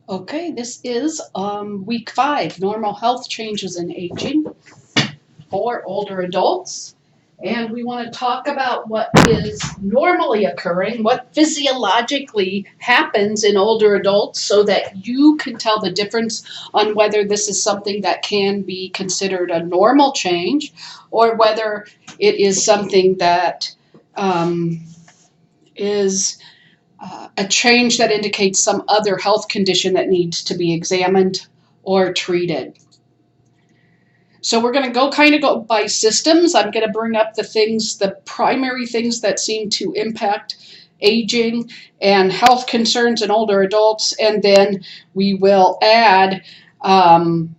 Okay, this is week 5, normal health changes in aging for older adults. And we want to talk about what is normally occurring, what physiologically happens in older adults so that you can tell the difference on whether this is something that can be considered a normal change or whether it is something that is a change that indicates some other health condition that needs to be examined or treated. So we're going to go by systems. I'm going to bring up the primary things that seem to impact aging and health concerns in older adults, and then we will add some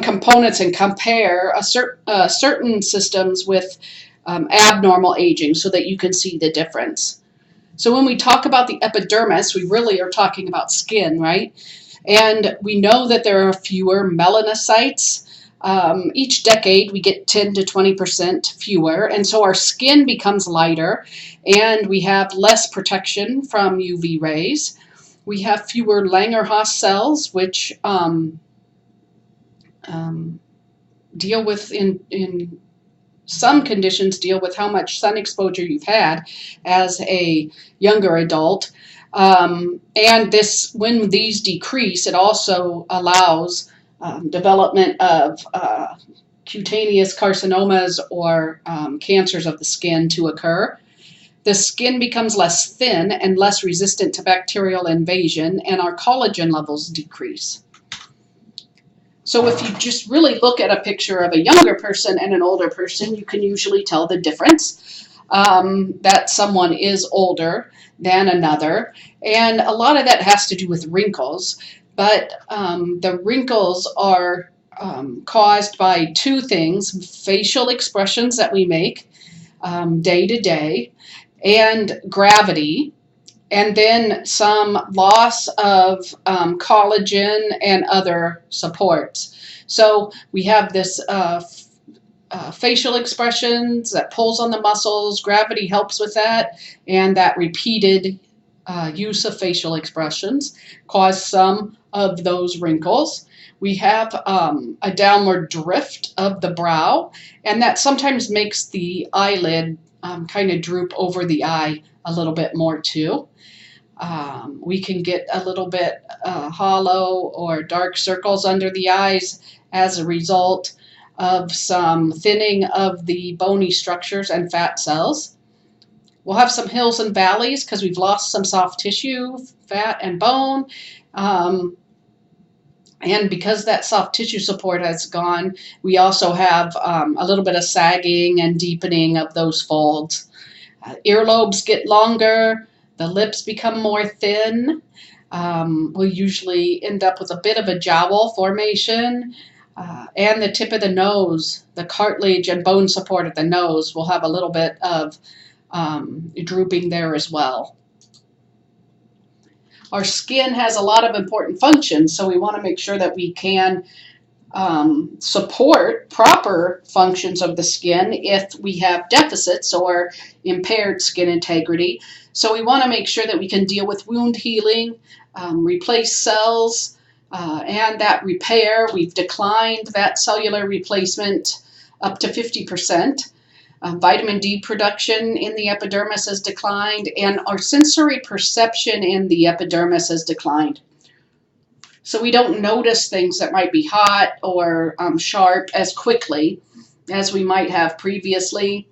components and compare certain systems with abnormal aging so that you can see the difference. So when we talk about the epidermis, we really are talking about skin, right? And we know that there are fewer melanocytes. Each decade, we get 10 to 20% fewer, and so our skin becomes lighter, and we have less protection from UV rays. We have fewer Langerhans cells, which deal with, in some conditions, deal with how much sun exposure you've had as a younger adult. And when these decrease, it also allows development of cutaneous carcinomas or cancers of the skin to occur. The skin becomes less thin and less resistant to bacterial invasion, and our collagen levels decrease. So if you just really look at a picture of a younger person and an older person, you can usually tell the difference, that someone is older than another. And a lot of that has to do with wrinkles, but the wrinkles are caused by two things: facial expressions that we make day to day, and gravity, and then some loss of collagen and other supports. So we have this facial expressions that pulls on the muscles. Gravity helps with that, and that repeated use of facial expressions cause some of those wrinkles. We have a downward drift of the brow, and that sometimes makes the eyelid kind of droop over the eye a little bit more too. We can get a little bit hollow or dark circles under the eyes as a result of some thinning of the bony structures and fat cells. We'll have some hills and valleys because we've lost some soft tissue, fat and bone. And because that soft tissue support has gone, we also have a little bit of sagging and deepening of those folds. Earlobes get longer. The lips become more thin. We'll usually end up with a bit of a jowl formation. And the tip of the nose, the cartilage and bone support of the nose will have a little bit of drooping there as well. Our skin has a lot of important functions, so we want to make sure that we can support proper functions of the skin if we have deficits or impaired skin integrity. So we want to make sure that we can deal with wound healing, replace cells, and that repair. We've declined that cellular replacement up to 50%. Vitamin D production in the epidermis has declined, and our sensory perception in the epidermis has declined. So we don't notice things that might be hot or sharp as quickly as we might have previously.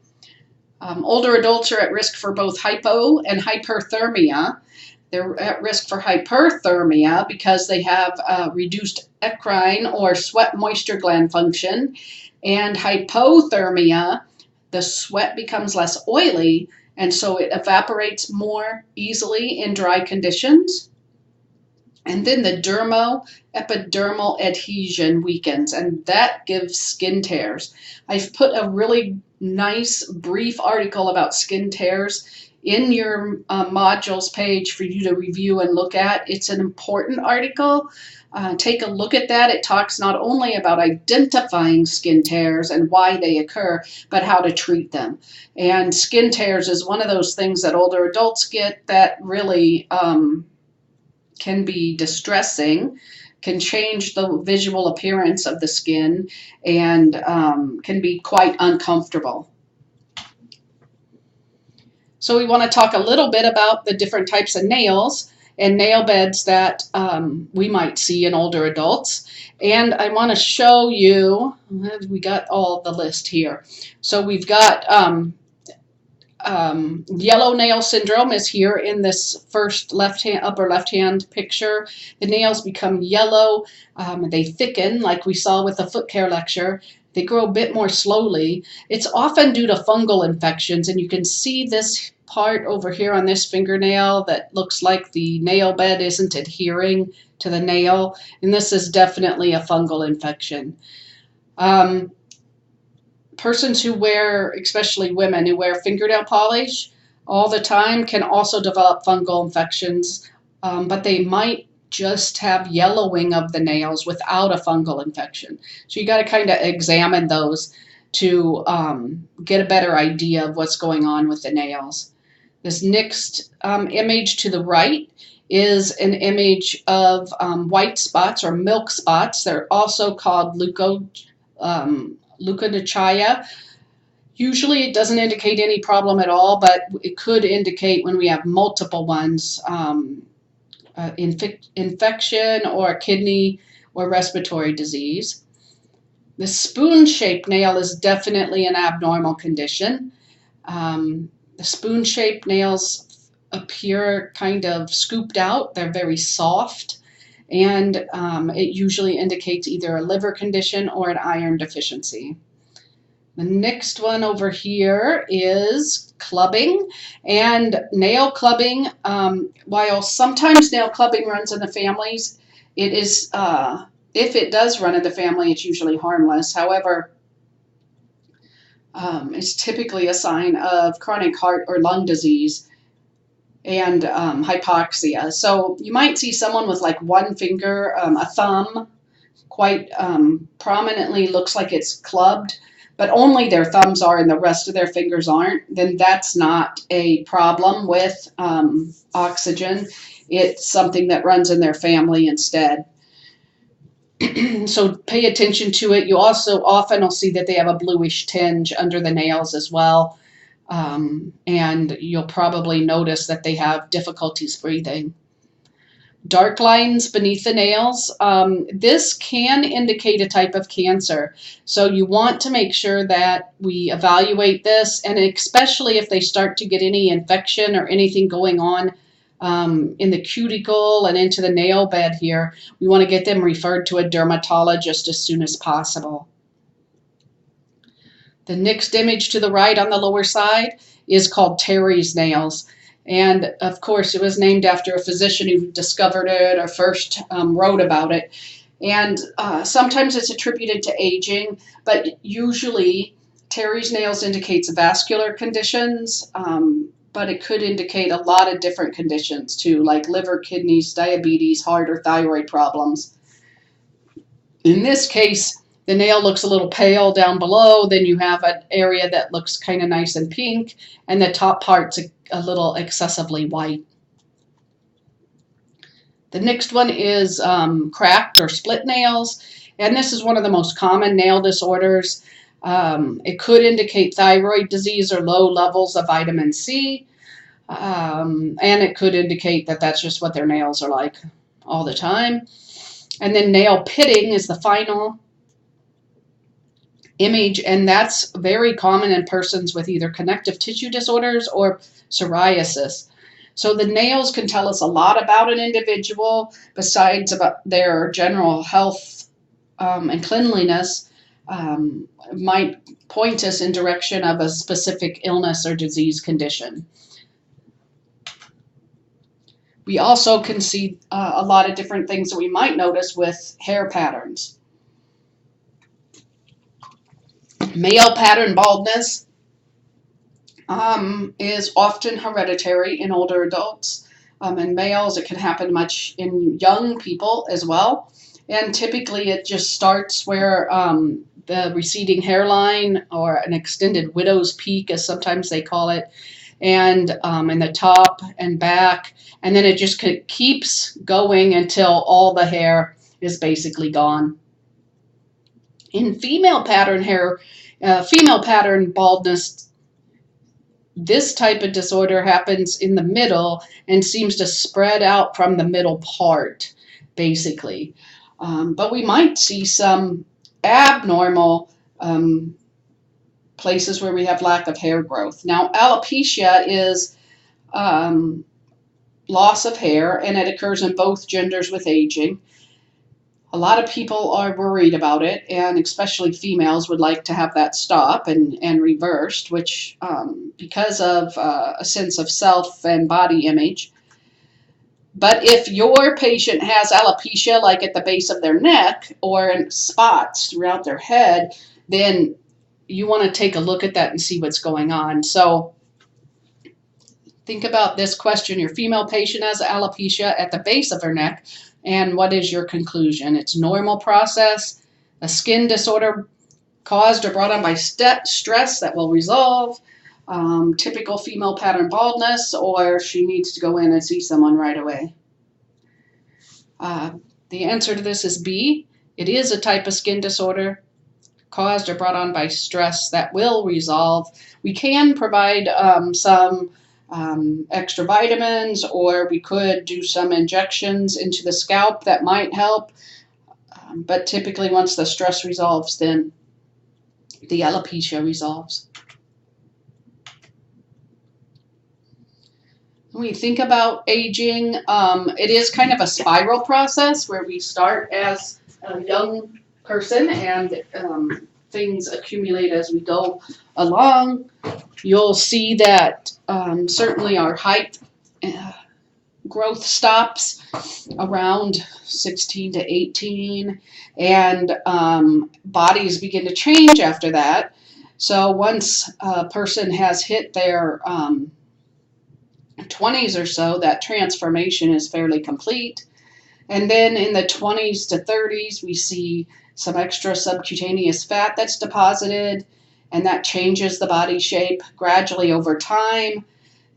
Older adults are at risk for both hypo and hyperthermia. They're at risk for hyperthermia because they have reduced eccrine or sweat moisture gland function, and hypothermia, the sweat becomes less oily, and so it evaporates more easily in dry conditions. And then the dermo-epidermal adhesion weakens, and that gives skin tears. I've put a really nice brief article about skin tears in your modules page for you to review and look at. It's an important article. Take a look at that. It talks not only about identifying skin tears and why they occur, but how to treat them. And skin tears is one of those things that older adults get that really can be distressing, can change the visual appearance of the skin, and can be quite uncomfortable. So we want to talk a little bit about the different types of nails and nail beds that we might see in older adults. And I want to show you, we got all the list here. So we've got yellow nail syndrome is here in this first upper left hand picture. The nails become yellow, they thicken like we saw with the foot care lecture. They grow a bit more slowly. It's often due to fungal infections, and you can see this part over here on this fingernail that looks like the nail bed isn't adhering to the nail, and this is definitely a fungal infection. Persons who wear, especially women who wear fingernail polish all the time, can also develop fungal infections, but they might just have yellowing of the nails without a fungal infection. So you got to kind of examine those to get a better idea of what's going on with the nails. This next image to the right is an image of white spots or milk spots. They're also called leukodachia. Usually it doesn't indicate any problem at all, but it could indicate when we have multiple ones, infection or kidney or respiratory disease. The spoon-shaped nail is definitely an abnormal condition. The spoon-shaped nails appear kind of scooped out. They're very soft, and it usually indicates either a liver condition or an iron deficiency. The next one over here is clubbing, and nail clubbing, while sometimes nail clubbing runs in the families, it is, if it does run in the family, it's usually harmless. However, it's typically a sign of chronic heart or lung disease and hypoxia. So you might see someone with like one finger, a thumb, quite prominently looks like it's clubbed, but only their thumbs are and the rest of their fingers aren't. Then that's not a problem with oxygen. It's something that runs in their family instead. So pay attention to it. You also often will see that they have a bluish tinge under the nails as well. And you'll probably notice that they have difficulties breathing. Dark lines beneath the nails. This can indicate a type of cancer. So you want to make sure that we evaluate this, and especially if they start to get any infection or anything going on in the cuticle and into the nail bed here, we want to get them referred to a dermatologist as soon as possible. The next image to the right on the lower side is called Terry's nails. And of course, it was named after a physician who discovered it or first wrote about it. And sometimes it's attributed to aging, but usually Terry's nails indicates vascular conditions, but it could indicate a lot of different conditions too, like liver, kidneys, diabetes, heart, or thyroid problems. In this case, the nail looks a little pale down below, then you have an area that looks kind of nice and pink, and the top part's a little excessively white. The next one is cracked or split nails, and this is one of the most common nail disorders. It could indicate thyroid disease or low levels of vitamin C, and it could indicate that that's just what their nails are like all the time. And then nail pitting is the final image, and that's very common in persons with either connective tissue disorders or psoriasis. So the nails can tell us a lot about an individual besides about their general health and cleanliness. Might point us in direction of a specific illness or disease condition. We also can see a lot of different things that we might notice with hair patterns. Male pattern baldness is often hereditary in older adults. In males, it can happen much in young people as well. And typically it just starts where the receding hairline, or an extended widow's peak, as sometimes they call it, and in the top and back, and then it just keeps going until all the hair is basically gone. In female pattern hair, female pattern baldness, this type of disorder happens in the middle and seems to spread out from the middle part, basically. But we might see some abnormal places where we have lack of hair growth. Now, alopecia is loss of hair, and it occurs in both genders with aging. A lot of people are worried about it, and especially females would like to have that stop and reversed, which because of a sense of self and body image. But if your patient has alopecia, like at the base of their neck or in spots throughout their head, then you want to take a look at that and see what's going on. So think about this question. Your female patient has alopecia at the base of her neck, and what is your conclusion? It's normal process, a skin disorder caused or brought on by stress that will resolve, typical female pattern baldness, or she needs to go in and see someone right away. The answer to this is B. It is a type of skin disorder caused or brought on by stress that will resolve. We can provide some extra vitamins, or we could do some injections into the scalp that might help. But typically once the stress resolves, then the alopecia resolves. When we think about aging, it is kind of a spiral process where we start as a young person and things accumulate as we go along. You'll see that certainly our height growth stops around 16 to 18, and bodies begin to change after that. So once a person has hit their 20s or so, that transformation is fairly complete. And then in the 20s to 30s, we see some extra subcutaneous fat that's deposited, and that changes the body shape gradually over time.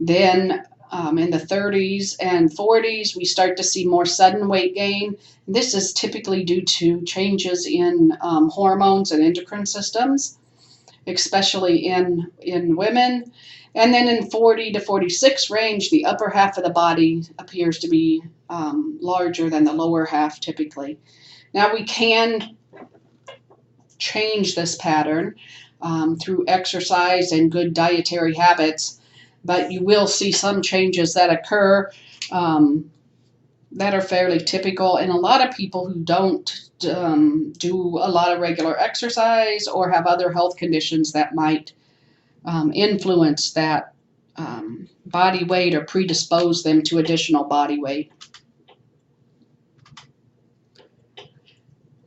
Then in the 30s and 40s, we start to see more sudden weight gain. This is typically due to changes in hormones and endocrine systems, especially in women. And then in 40 to 46 range, the upper half of the body appears to be larger than the lower half typically. Now we can change this pattern through exercise and good dietary habits, but you will see some changes that occur that are fairly typical in a lot of people who don't do a lot of regular exercise or have other health conditions that might influence that body weight or predispose them to additional body weight.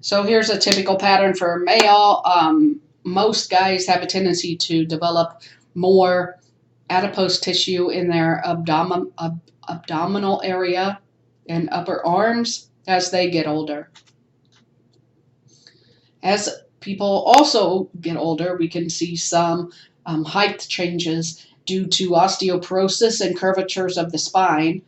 So here's a typical pattern for a male. Most guys have a tendency to develop more adipose tissue in their abdominal area and upper arms as they get older. As people also get older, we can see some height changes due to osteoporosis and curvatures of the spine.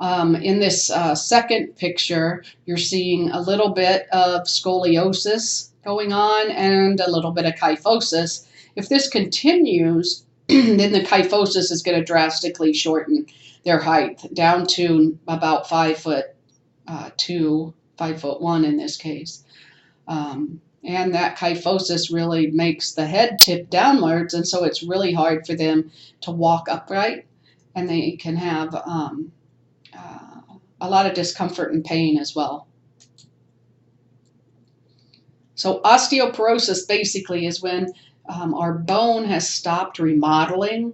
In this second picture, you're seeing a little bit of scoliosis going on and a little bit of kyphosis. If this continues, then the kyphosis is going to drastically shorten their height down to about 5'2", 5'1" in this case. And that kyphosis really makes the head tip downwards, and so it's really hard for them to walk upright, and they can have a lot of discomfort and pain as well. So osteoporosis basically is when our bone has stopped remodeling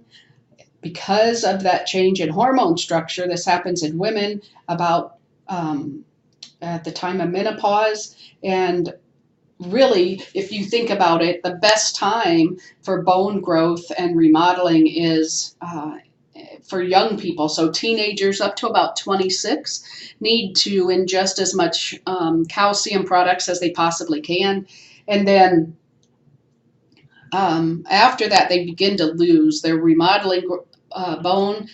because of that change in hormone structure. This happens in women about at the time of menopause, and really, if you think about it, the best time for bone growth and remodeling is for young people. So teenagers up to about 26 need to ingest as much calcium products as they possibly can. And then after that, they begin to lose. Their remodeling bone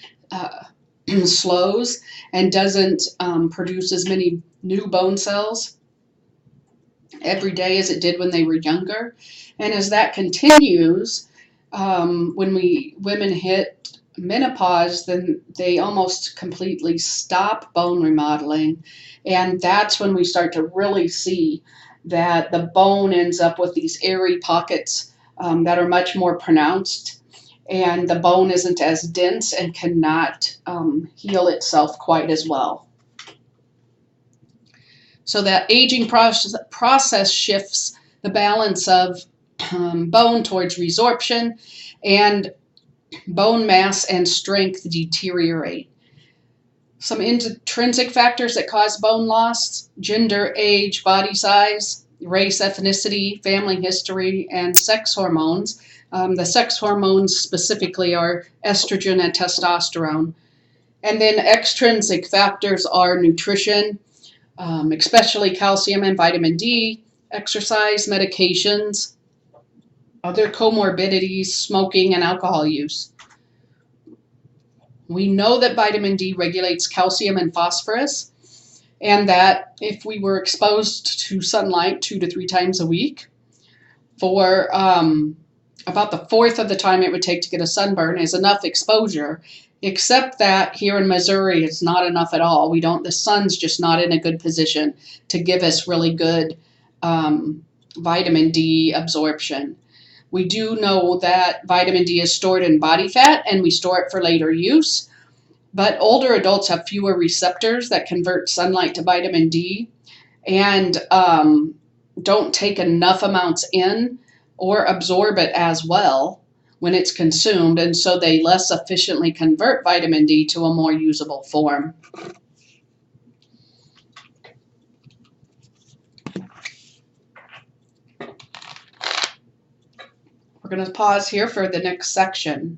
slows and doesn't produce as many new bone cells every day as it did when they were younger. And as that continues, when women hit menopause, then they almost completely stop bone remodeling. And that's when we start to really see that the bone ends up with these airy pockets that are much more pronounced. And the bone isn't as dense and cannot heal itself quite as well. So that aging process shifts the balance of bone towards resorption, and bone mass and strength deteriorate. Some intrinsic factors that cause bone loss: gender, age, body size, race, ethnicity, family history, and sex hormones. The sex hormones specifically are estrogen and testosterone. And then extrinsic factors are nutrition, especially calcium and vitamin D, exercise, medications, other comorbidities, smoking, and alcohol use. We know that vitamin D regulates calcium and phosphorus, and that if we were exposed to sunlight 2 to 3 times a week for about the fourth of the time it would take to get a sunburn is enough exposure, except that here in Missouri it's not enough at all. The sun's just not in a good position to give us really good vitamin D absorption. We do know that vitamin D is stored in body fat and we store it for later use, but older adults have fewer receptors that convert sunlight to vitamin D and don't take enough amounts in or absorb it as well when it's consumed, and so they less efficiently convert vitamin D to a more usable form. We're going to pause here for the next section.